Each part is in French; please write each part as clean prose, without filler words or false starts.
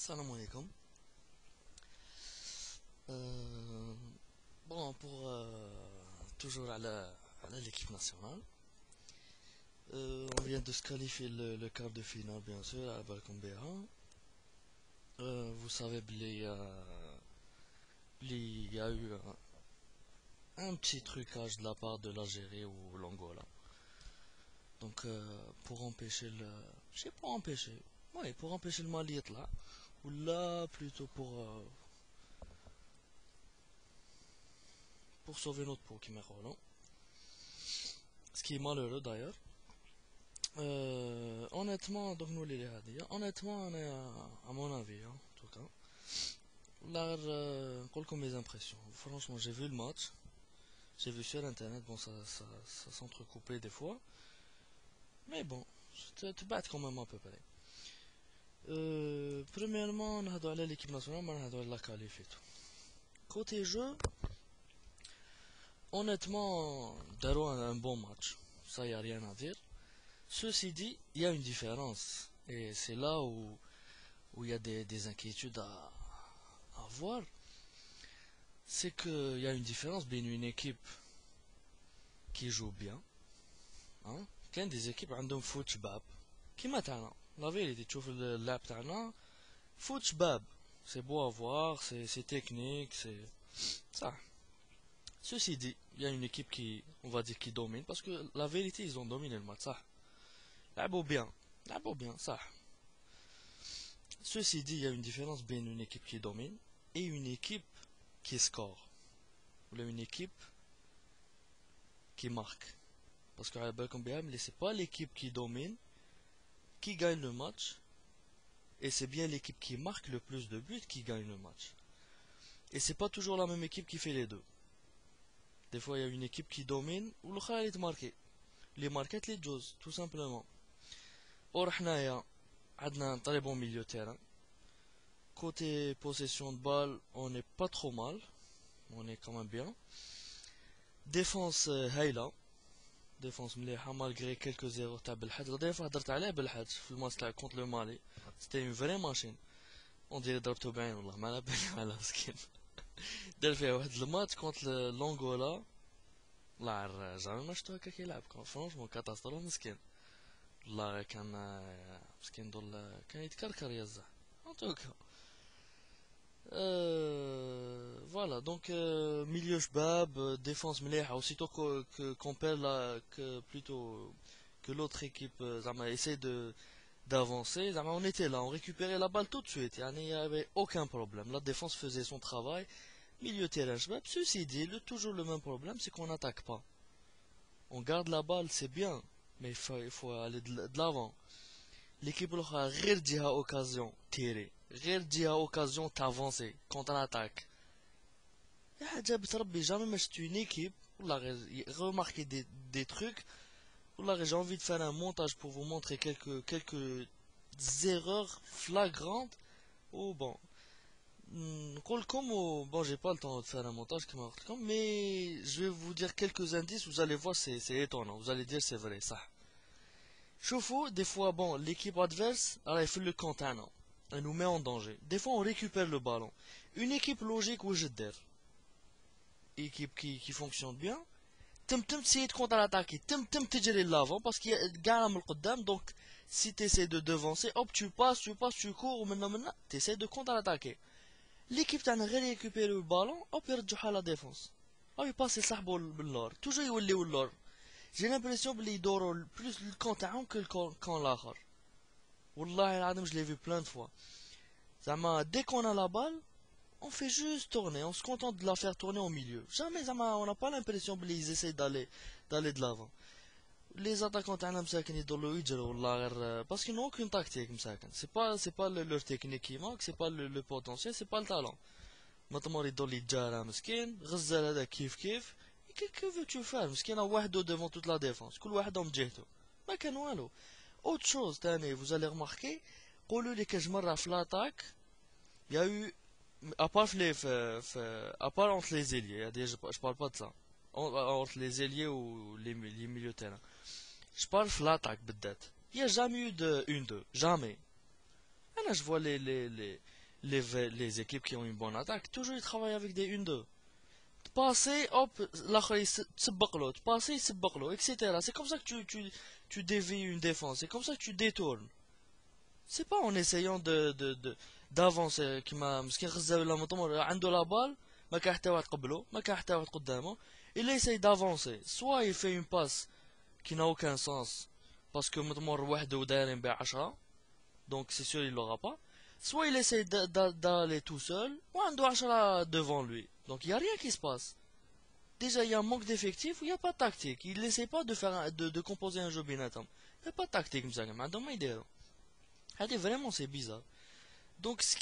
Salam alaikum. Euh, bon, pour toujours à l'équipe nationale, on vient de se qualifier le quart de finale, bien sûr, à Balcombeha. Vous savez, il y a eu un petit trucage de la part de l'Algérie ou l'Angola. Donc, pour empêcher le. Je sais pas empêcher. Oui, pour empêcher le Mali d'être là. Ou là, plutôt pour sauver notre peau, qui m'est relou. Ce qui est malheureux d'ailleurs. Honnêtement, donc nous les هذه honnêtement, on est à mon avis, hein, en tout cas. Là, quelles sont mes impressions? Franchement, j'ai vu le match, j'ai vu sur internet, bon, ça s'entrecoupait des fois, mais bon, tu bats quand même à peu près. Premièrement, on a donné l'équipe nationale, on a donné la qualif et tout. Côté jeu, honnêtement, Daro a un bon match, ça y a rien à dire. Ceci dit, il y a une différence, et c'est là où il y a des inquiétudes à voir, c'est qu'il y a une différence entre une équipe qui joue bien, hein, كاين des équipes عندهم فوت شباب كيما تاعنا لا فيريتي تشوف اللعب تاعنا فوت شباب c'est beau à voir, c'est technique, c'est ça. Ceci dit, il y a une équipe qui, on va dire, qui domine, parce que la vérité, ils ont dominé le match, ça. لعبوا bien, ça. Ceci dit, il y a une différence entre une équipe qui domine et une équipe qui score, ou une équipe qui marque. Parce que Balcom Beham, c'est pas l'équipe qui domine, qui gagne le match, et c'est bien l'équipe qui marque le plus de buts qui gagne le match. Et c'est pas toujours la même équipe qui fait les deux. Des fois, il y a une équipe qui domine, ou l'autre elle est marquée. Les marquettes, les Jaws, tout simplement. Or, on a un très bon milieu de terrain. Côté possession de balle, on n'est pas trop mal. On est quand même bien. Défense, هايلة. Défense مليحة malgré quelques erreurs تاع بالحج. La dernière fois هدرت عليه بالحج في الماتش تاع contre le Mali. C'était une vraie machine. On dirait ضربته بعين والله ما على بالي على مسكين. دار فيها واحد الماتش contre l'Angola. لا جامي ما شفتو هكا كيلعب فرونشمون كاتاستروف مسكين. والله كان مسكين دول كان يتكركر يزه. En tout cas. Voilà, donc milieu Shbab, défense مليحة, aussitôt qu'on perd que plutôt que l'autre équipe زعما essaie d'avancer, زعما on était là, on récupérait la balle tout de suite, يعني il n'y avait aucun problème, la défense faisait son travail, milieu terrain Shbab, ceci dit, toujours le même problème, c'est qu'on n'attaque pas. On garde la balle, c'est bien, mais il faut aller de l'avant. L'équipe a غير تجيها occasion tirer, غير تجيها occasion d'avancer quand on attaque. يا حاجة بتربي jamais ما شفت une équipe والله غير remarquer des trucs والله غير j'ai envie de faire un montage pour vous montrer quelques erreurs flagrantes ou bon نقولكم bon j'ai pas le temps de faire un montage كما قلت لكم mais je vais vous dire quelques indices vous allez voir c'est étonnant vous allez dire c'est vrai ça. شوفوا des fois bon l'équipe adverse elle fait le compte un an elle nous met en danger des fois on récupère le ballon une équipe logique ou جدر équipe qui fonctionne bien تم تسيي contre-attaquer تم تجري l'avant parce qu'il y a كاع من القدام donc si tu essaies de devancer hop tu cours ومنا tu essaies de contre-attaquer l'équipe تاعنا غير récupérer le ballon hop يرجعوها la défense hop يباسي يسحبوا باللور toujours يوليو اللور j'ai l'impression بلي يدوروا plus le camp تاعهم que le camp الاخر والله العظيم je l'ai vu plein de fois زعما dès qu'on a la balle on fait juste tourner, on se contente de la faire tourner au milieu. Jamais, on n'a pas l'impression qu'ils essaient d'aller de l'avant. Les attaquants تاعنا مساكن يضلوا يجروا والله غير parce qu'ils n'ont aucune tactique مساكن. C'est pas leur technique qui manque, c'est pas le potentiel, c'est pas le talent. مطمور يضل يتجارى مسكين, غزال هذا كيف. Que veux-tu faire مسكين وحده devant toute la défense. كل واحد من جهته. ما كان والو. Autre chose تاني, vous allez remarquer, قولوا لي كاش مرة في l'attaque, il y a eu à part entre les ailiers, je parle pas de ça. Entre les ailiers ou les milieux de terrain. Je parle de l'attaque, peut-être. Il n'y a jamais eu de 1-2. Jamais. Et là, je vois les équipes qui ont une bonne attaque, toujours ils travaillent avec des 1-2. Passer, hop, l'autre il تسبق له, passer, il سبق له, etc. C'est comme ça que tu dévies une défense, c'est comme ça que tu détournes. C'est pas en essayant d'avancer كيما مسكين خزاوي لا مطمور عنده لا بال ما كان حتى واحد قبله ما كان حتى واحد قدامه. Il essaye d'avancer, soit il fait une passe qui n'a aucun sens parce que مطمور وحده ودايرين ب 10, donc c'est sûr il l'aura pas. Soit il essaye d'aller tout seul ou عنده 10 devant lui, donc il y a rien qui se passe. Déjà il y a un manque d'effectifs ou il y a pas de tactique. Il essaie pas de faire de composer un jeu بيناتهم. Il y a pas de tactique مساكن ما عندهم ما يديروا. هذه vraiment c'est bizarre. Donc ce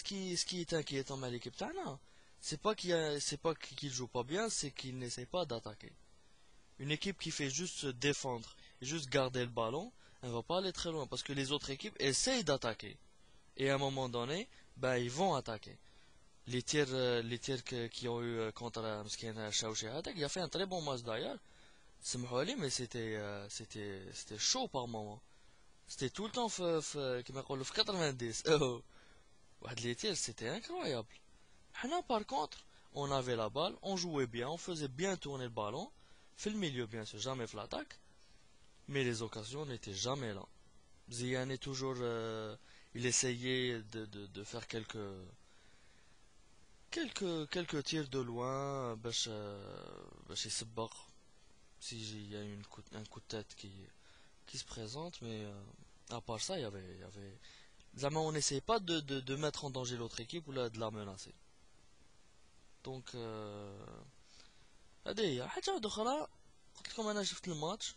qui est inquiétant dans l'équipe تاعنا, c'est pas qu'il joue pas bien, c'est qu'il n'essaie pas d'attaquer. Une équipe qui fait juste se défendre et juste garder le ballon, elle va pas aller très loin parce que les autres équipes essayent d'attaquer. Et à un moment donné, ben ils vont attaquer. Qui ont eu contre Mskien Chaouchi Hadak, il a fait un très bon match d'ailleurs. C'est mais c'était chaud par moment. C'était tout le temps كما يقولوا في 90. واحد les tirs, c'était incroyable. Maintenant, par contre, on avait la balle, on jouait bien, on faisait bien tourner le ballon. Fait le milieu, bien sûr, jamais fait l'attaque. Mais les occasions n'étaient jamais là. Ziyane toujours, il essayait de faire quelques tirs de loin, باش يسبق. Si y a un coup de tête qui se présente, mais à part ça, il y avait... Zama, on n'essayait pas de mettre en danger l'autre équipe ou de la menacer. Donc, هذه هي حاجة واحدة أخرى. قلت لكم أنا شفت الماتش.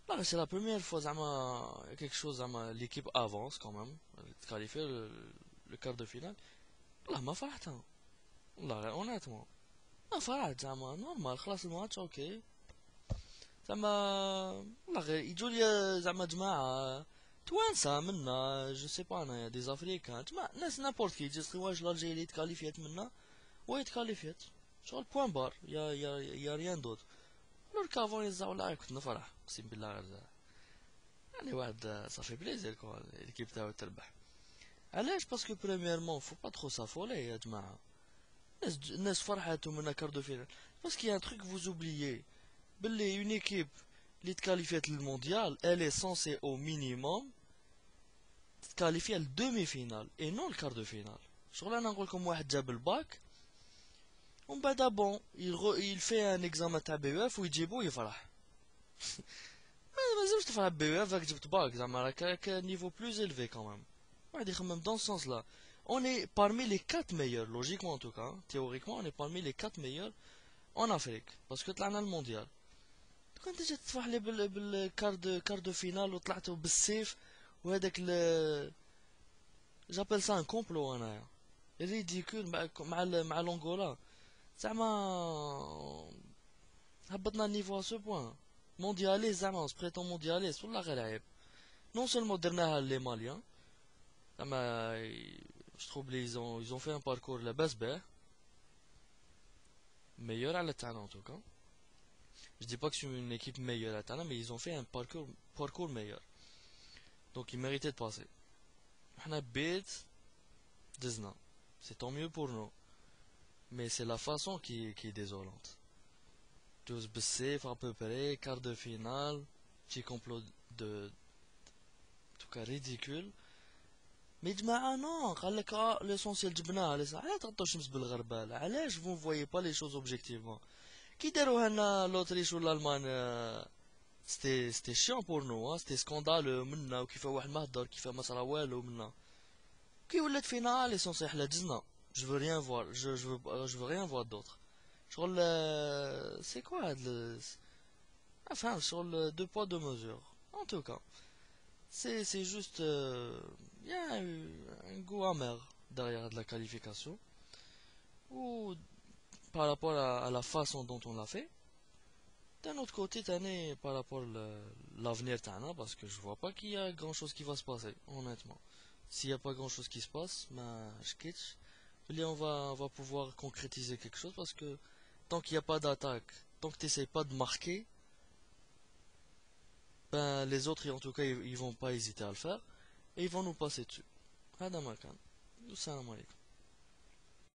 لا, c'est la première fois زعما quelque chose زعما l'équipe avance quand même, qualifier le quart de finale. والله ما فرحت أنا. والله honnêtement ما فرحت زعما نورمال خلاص الماتش اوكي. زعما والله غير يجوا لي زعما جماعة توانسة منا جو سي با انايا دي زافريكان جماعة ناس نابورت كي يجي واش الجيري تكاليفيات منا وهي تكاليفيات شغل بوان بار يا ريان دوت. لور كافون يزعوا لا كنت نفرح اقسم بالله غير يعني واحد صافي بليزير كون ليكيب تاعو تربح. علاش؟ باسكو بريميرمون فو با تخو سافولي يا جماعة. الناس فرحاتهم من كاردو فينال باسكو يا ان تروك فوز اوبليي باللي اون ايكيب اللي تكاليفيات للمونديال elle est censée au minimum تكاليفيا للدومي فينال اي نون الكار دو فينال. شغل انا نقول لكم واحد جاب الباك ومن بعد بون il fait un examen تاع بي اف ويجيبو يفرح. ما لازمش تفرح بي اف راك جبت باك زعما راك نيفو بلوز élevé quand même. واحد يخمم dans ce sens là. On est parmi les 4 meilleurs, logiquement en tout cas, théoriquement on est parmi les 4 meilleurs en Afrique, parce que طلعنا المونديال. كنت جيت تفرح لي كار دو فينال وطلعتوا بالسيف وهذاك جابيل سان كومبلو انايا ريديكول مع لونغولا زعما هبطنا النيفو ا سو بوان موندياليست زعما سبريتون موندياليست والله غير عيب. نون سولمون درناها لي ماليان زعما je trouve ils ont fait un parcours لاباس باه meilleur على تاعنا en tout cas. Je dis pas que c'est une équipe meilleure à Tana, mais ils ont fait un parcours meilleur. Donc ils méritaient de passer. On a bête Disney. C'est tant mieux pour nous. Mais c'est la façon qui est désolante. Tous blessés, à peu près, quart de finale, petit complot de... En tout cas ridicule. Mais جماعة non, قال لك l'essentiel جبناه علاش تغطوا الشمس بالغربال علاش vous ne voyez pas les choses objectivement. كي داروها لنا لوتريش ولا المان c'était chiant pour nous, hein. C'était scandaleux منا وكيف واحد ما هدر كيف ما صرا والو منا كي ولات فينال essentiel حلاجزنا. Je veux rien voir, je veux rien voir d'autre. شغل c'est quoi enfin sur le deux poids deux mesures. En tout cas, c'est juste y a un goût amer derrière de la qualification ou par rapport à la façon dont on l'a fait. D'un autre côté, t'année par rapport à l'avenir t'ana, parce que je vois pas qu'il y a grand chose qui va se passer, honnêtement. S'il y a pas grand chose qui se passe, ben, je quitte. Et on va pouvoir concrétiser quelque chose parce que tant qu'il n'y a pas d'attaque, tant que t'essayes pas de marquer, ben, les autres, en tout cas, ils vont pas hésiter à le faire et ils vont nous passer dessus. هذا ما كان. والسلام عليكم.